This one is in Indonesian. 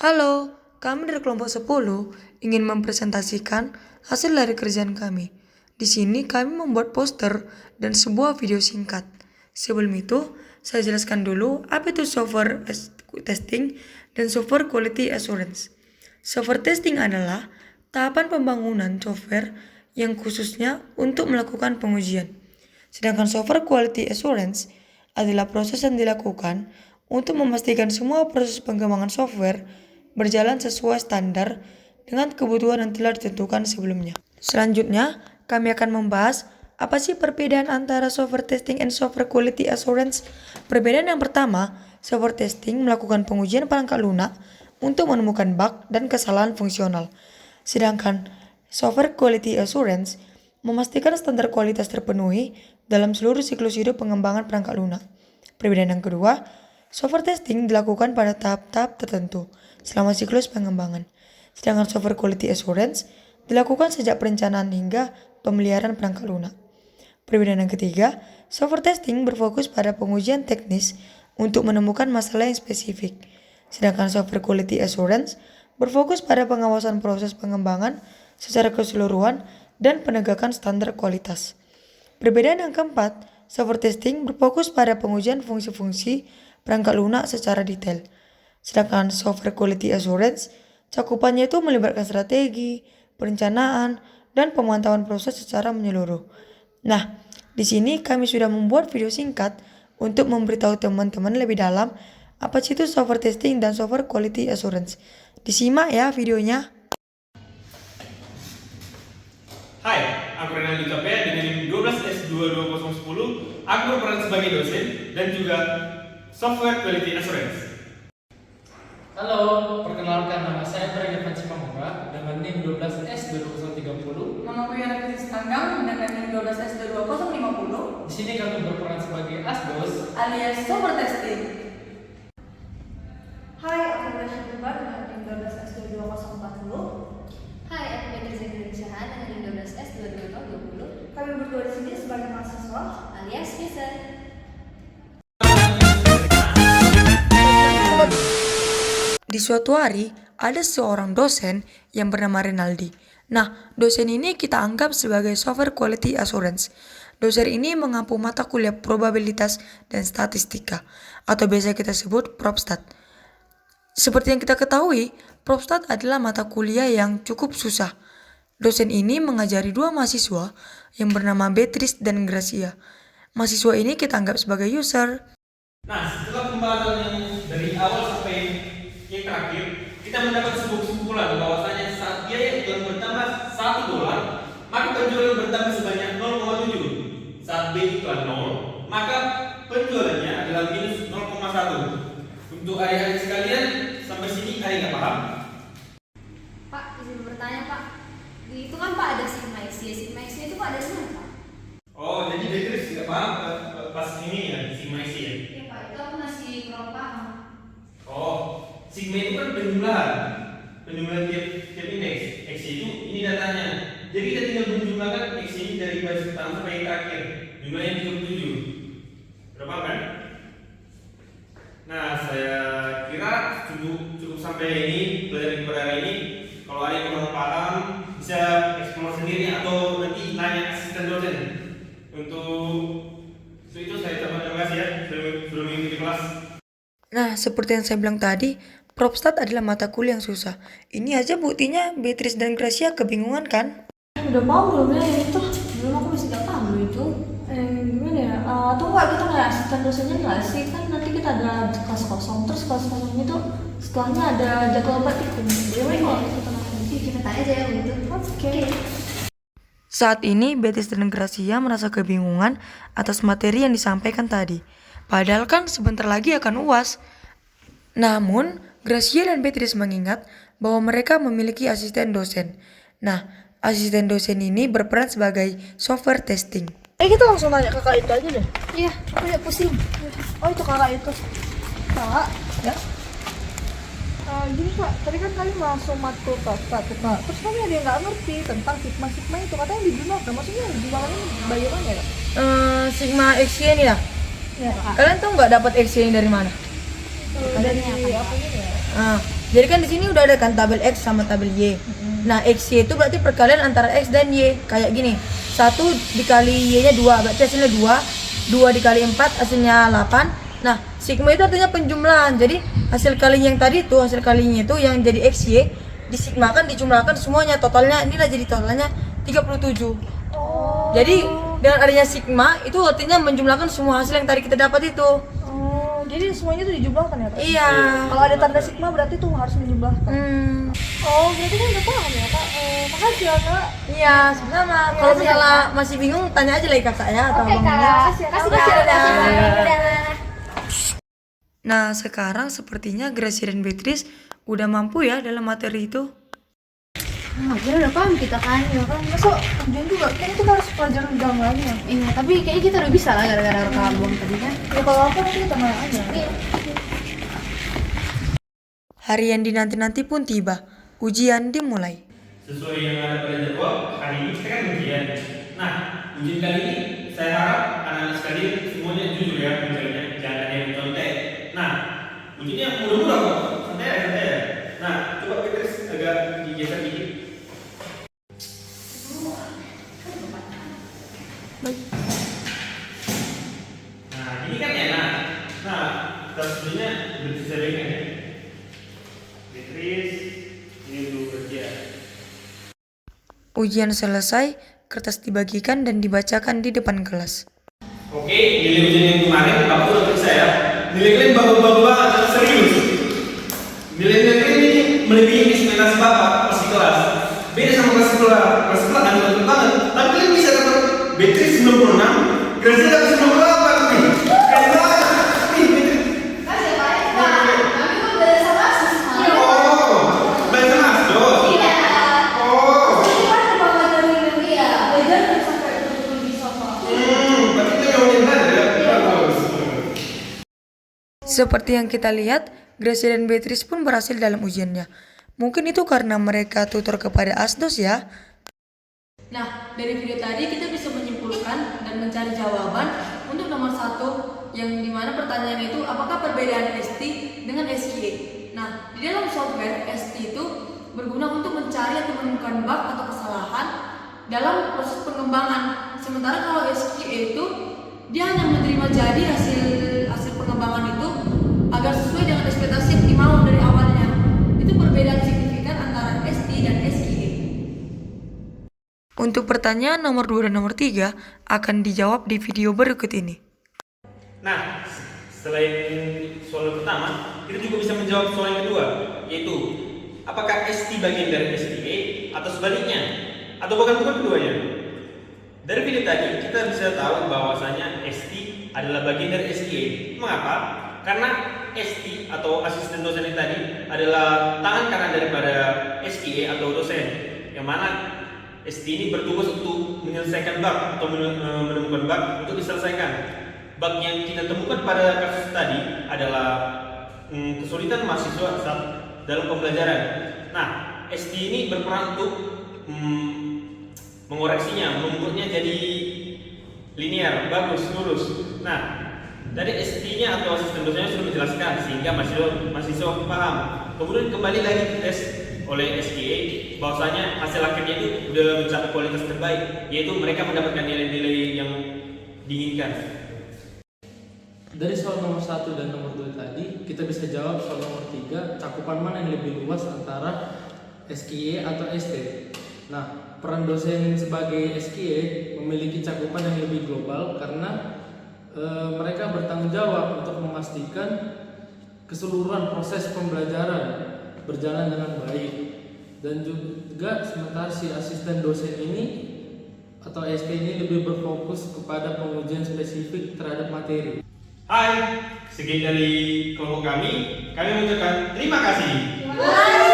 Halo, kami dari kelompok 10 ingin mempresentasikan hasil dari kerjaan kami. Di sini kami membuat poster dan sebuah video singkat. Sebelum itu, saya jelaskan dulu apa itu software testing dan software quality assurance. Software testing adalah tahapan pembangunan software yang khususnya untuk melakukan pengujian. Sedangkan software quality assurance adalah proses yang dilakukan untuk memastikan semua proses pengembangan software berjalan sesuai standar dengan kebutuhan yang telah ditentukan sebelumnya. Selanjutnya, kami akan membahas apa sih perbedaan antara software testing and software quality assurance. Perbedaan yang pertama, software testing melakukan pengujian perangkat lunak untuk menemukan bug dan kesalahan fungsional. Sedangkan software quality assurance memastikan standar kualitas terpenuhi dalam seluruh siklus hidup pengembangan perangkat lunak. Perbedaan yang kedua, software testing dilakukan pada tahap-tahap tertentu selama siklus pengembangan. Sedangkan software quality assurance dilakukan sejak perencanaan hingga pemeliharaan perangkat lunak. Perbedaan yang ketiga, software testing berfokus pada pengujian teknis untuk menemukan masalah yang spesifik. Sedangkan software quality assurance berfokus pada pengawasan proses pengembangan secara keseluruhan dan penegakan standar kualitas. Perbedaan yang keempat, software testing berfokus pada pengujian fungsi-fungsi perangkat lunak secara detail. Sedangkan software quality assurance cakupannya itu melibatkan strategi, perencanaan, dan pemantauan proses secara menyeluruh. Nah, di sini kami sudah membuat video singkat untuk memberitahu teman-teman lebih dalam apa sih itu software testing dan software quality assurance. Disimak ya videonya. Hai, aku Renaldi KPA dengan NIM 12S22010. Aku berperan sebagai dosen dan juga software quality assurance. Halo, perkenalkan nama saya Brenda Simamoga dengan NIM 12S2030. Nama gue Yana Tanggang dengan NIM 12S22050. Di sini kami berperan sebagai asdos alias software testing. Hai, aku Gracia Tuba dengan NIM 12S22040. Hai, aku Beatrice Indonesia dengan NIM 12S2220 Kami berdua di sini sebagai mahasiswa alias user. Di suatu hari, ada seorang dosen yang bernama Renaldi. Nah, dosen ini kita anggap sebagai software quality assurance. Dosen ini mengampu mata kuliah probabilitas dan statistika, atau biasa kita sebut ProbStat. Seperti yang kita ketahui, ProbStat adalah mata kuliah yang cukup susah. Dosen ini mengajari dua mahasiswa yang bernama Beatrice dan Gracia. Mahasiswa ini kita anggap sebagai user. Nah, setelah pembahasan yang dari awal sampai yang terakhir, kita mendapat sebuah kesimpulan bahwasanya saat biaya iklan bertambah $1, maka penjualan bertambah sebanyak 0,7. Saat B iklan 0, maka penjualannya adalah minus 0,1. Untuk adik-adik sekalian, sampai sini ada nggak paham? Pak, izin bertanya Pak. Itu kan Pak ada sigma x y. Sigma x y itu Pak ada di mana Pak? Oh, jadi Beatrice nggak paham pas ini ya, sigma isi ya? Iya Pak, itu aku masih kurang paham. Oh, sigma itu kan penjumlahan tiap indeks. X itu ini datanya. Jadi kita tinggal menjumlahkan X ini dari baris pertama sampai yang terakhir. Jumlahnya 37. Berapa kan? Nah, saya kira cukup sampai ini pelajaran pada hari ini. Kalau ada yang kurang paham, bisa eksplor sendiri atau nanti nanya asisten dosen. Untuk itu saya ucapkan terima kasih ya sudah mengikuti kelas. Nah, seperti yang saya bilang tadi, ProbStat adalah mata kuliah yang susah. Ini aja buktinya Beatrice dan Gracia kebingungan kan? Udah paham belum ya yang itu? Belum, aku masih gak paham loh itu. Gimana ya? Atau enggak kita kayak asisten dosennya nggak sih? Kan nanti kita ada kelas kosong, terus kelas kosong itu setelahnya ada jadwal praktikum. Gimana kalau kita nanti? Kita tanya aja ya begitu. Oke. Saat ini, Beatrice dan Gracia merasa kebingungan atas materi yang disampaikan tadi. Padahal kan sebentar lagi akan UAS. Namun, Gracia dan Beatrice mengingat bahwa mereka memiliki asisten dosen. Nah, asisten dosen ini berperan sebagai software testing. Kita langsung tanya kakak itu aja deh. Iya, aku udah pusing. Oh itu kakak itu. Kak, Ya, gini kak, tadi kan kalian langsung matkul kak. Terus kami ada yang nggak ngerti tentang sigma itu, katanya digunakan. Maksudnya gimana ini bagaimana ya? Sigma XY ini ya. Ya kak. Kalian tuh nggak dapat XY ini dari mana? Dari apa ini ya? Jadi kan di sini udah ada kan tabel X sama tabel Y. Nah, XY itu berarti perkalian antara X dan Y. Kayak gini. 1 dikali Y-nya 2, berarti hasilnya 2. 2 dikali 4 hasilnya 8. Nah, sigma itu artinya penjumlahan. Jadi hasil kalinya yang tadi itu, hasil kalinya itu yang jadi XY disigmakan, dijumlahkan semuanya, totalnya inilah jadi totalnya 37. Jadi dengan adanya sigma itu artinya menjumlahkan semua hasil yang tadi kita dapat itu. Oh, jadi semuanya tuh dijumlahkan ya, Kak? Iya. Kalau ada tanda sigma berarti tuh harus menjumlahkan. Oh, berarti kan udah paham ya, Kak? Makasih ya, Kak. Iya, sama. Kalau misalnya masih bingung tanya aja lagi kakak ya atau Oke abangnya. kak, Makasih ya, Kak. kasih Dadah. dadah. Nah, sekarang sepertinya Gracia dan Beatrice udah mampu ya dalam materi itu. Akhirnya udah paham kita kan, Ya kan, masa ujian juga, kan kita harus pelajaran ulang-ulangnya. Iya, tapi kayaknya kita udah bisa lah gara-gara rekaman belum tadi kan. Ya kalau apa nanti kita main aja. Iya. Hari yang dinanti-nanti pun tiba. Ujian dimulai. Sesuai yang ada pada jadwal, hari ini kita kan ujian. Nah, ujian kali ini saya harap anak-anak sekalian semuanya jujur ya menjawabnya, jangan ada yang contek. Nah, ujiannya mudah-mudah kok, santai ya. Nah, coba Beatrice agak digeser dikit. Nah, ini kan enak. Nah, kita sebelumnya bersesuaikan ya. Beatrice, ini dulu kerja. Ujian selesai, kertas dibagikan dan dibacakan di depan kelas. Oke, nilai ujian yang kemarin Bapak udah periksa ya. Nilai kalian bagus-bagus banget, serius. Nilai kalian ini melebihi ekspektasi Bapak pas di kelas. Beda sama kelas sekolah. Kelas sekolah aneh banget. Tapi kalian bisa dapat Beatrice 96, Gracia dapat 98 nih. Keren banget. Nih, Beatrice. Kasih ya Pak, kami kok belajar sama sis. Oh, belajar Mas Dos. Iya. Oh, Gimana banget dari dia? Belajar tuh sampai betul-betul bisa, Pak. berarti kita jauhin belajar ya. Bagus. Seperti yang kita lihat, Gracia dan Beatrice pun berhasil dalam ujiannya. Mungkin itu karena mereka tutor kepada Asdos ya. Nah, dari video tadi kita bisa menyimpulkan dan mencari jawaban untuk nomor 1 yang dimana pertanyaan itu apakah perbedaan ST dengan SQA. Nah, di dalam software ST itu berguna untuk mencari atau menemukan bug atau kesalahan dalam proses pengembangan. Sementara kalau SQA itu dia hanya menerima jadi hasil pengembangan itu agar sesuai dengan ekspektasi yang dimau dari awalnya. Itu perbedaan signifikan antara ST dan SQA. Untuk pertanyaan nomor 2 dan nomor 3 akan dijawab di video berikut ini. Nah, selain soal pertama, kita juga bisa menjawab soal yang kedua, yaitu apakah ST bagian dari STA atau sebaliknya, atau bukan keduanya. Dari video tadi kita bisa tahu bahwasanya ST adalah bagian dari STA. Mengapa? Karena ST atau asisten dosen yang tadi adalah tangan kanan daripada STA atau dosen, yang mana ST ini bertugas untuk menyelesaikan bug atau menemukan bug untuk diselesaikan. Bug yang kita temukan pada kasus tadi adalah kesulitan mahasiswa saat dalam pembelajaran. Nah, ST ini berperan untuk mengoreksinya, membuatnya jadi linear, bagus, lurus. Nah, dari ST-nya atau asisten dosennya sudah menjelaskan sehingga mahasiswa paham. Kemudian kembali lagi ke tes oleh SKA bahwasanya hasil akhirnya itu sudah mencapai kualitas terbaik, yaitu mereka mendapatkan nilai-nilai yang diinginkan. Dari soal nomor 1 dan nomor 2 tadi, kita bisa jawab soal nomor 3, cakupan mana yang lebih luas antara SKA atau ST. Nah, peran dosen sebagai SKA memiliki cakupan yang lebih global karena mereka bertanggung jawab untuk memastikan keseluruhan proses pembelajaran berjalan dengan baik. Dan juga sementara si asisten dosen ini atau ST ini lebih berfokus kepada pengujian spesifik terhadap materi. Hai, sekian dari kelompok kami mengucapkan terima kasih. Terima kasih.